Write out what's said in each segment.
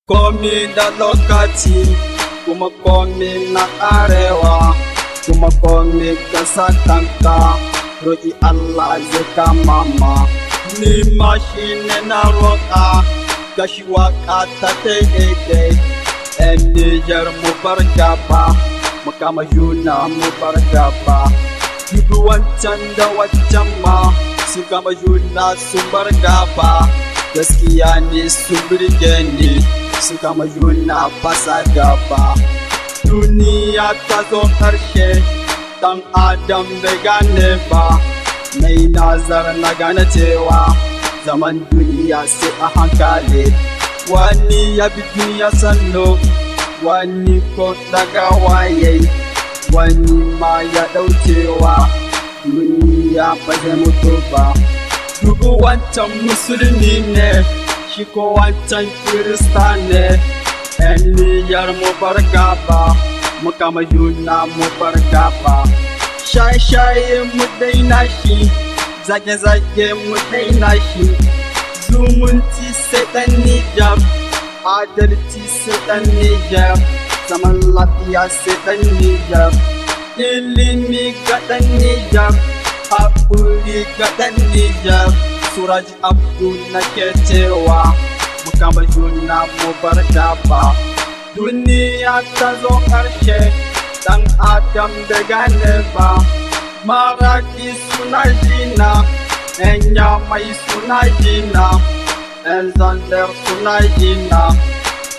Komi da lokaci kuma komi na ƙarewa, kuma komi ka sa kanka roƙi Allah zai kama ma. Ni ma shi ne na roƙa gashi waƙa ta daidai. ‘Yan Nijar mu bar gaba, mu kama juna mu bar gaba. Duk wancan da wancan ma su kama juna su bar gaba. Gaskiya ne su birge ni su kama juna fasa gaba. Duniya ta zo ƙarshe, ɗan adam bai gane ba. Mai nazar na gane cewa zaman duniya sai a hankali. Wani ya bi duniya sannu, wani ko daga waye, wani ma ya ɗaucewa duniya ba zai mutu ba. Duk wancan musulmi ne, shi ko wancan kirista ne. ‘Yan Nijar mu bar gaba, mu kama juna mu bar gaba. Shaye-shaye mu daina shi, zage-zage mu daina shi. Zumunci sai ɗan Nijar, adalci sai ɗan Nijar, zaman lafiya sai ɗan Nijar. Ilimi ga ɗan Nijar, haƙuri ga ɗan Nijar. Suraj Abdu nake cewa mu kama juna mu bar gaba. Duniya ta zo ƙarshe, ɗan adam bai gane ba. Maraki suna jina, ‘yan Yamai suna jina, ‘yan Zandar suna jina,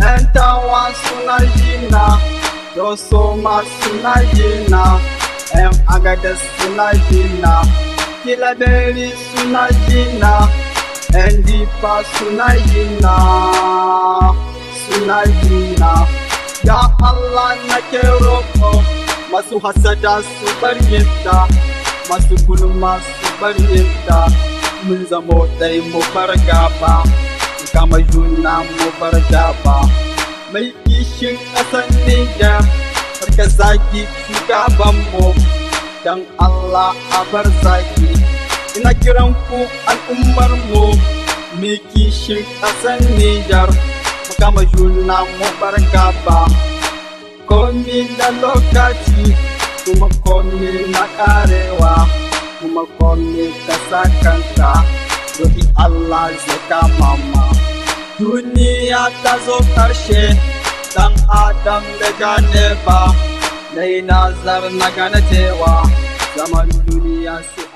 ‘yan Tawa suna jina, Dosoma suna jina, ‘yan Agadez suna jina, Tilaberi suna jina, ‘yan Difa suna jina, suna jina. Ya Allah nake roƙo, masu hasada su bar yinta, masu gulma su bar yinta. Mun zamo ɗai mu bar gaba, mu kama juna mu bar gaba. Mai kishin ƙasar Nijar, farka zagi shugabanmu, dan Allah a bar zagi. Ina kiran ku al'ummarmu, mai kishin ƙasar Nijar, mu kama juna mu bar gaba. Komi da lokaci, kuma komi na ƙarewa, kuma komi ka sa kanka roƙi Allah zai kama ma. Duniya ta zo ƙarshe, ɗan adam bai gane ba. Dai nazar na gane cewa zaman duniya sai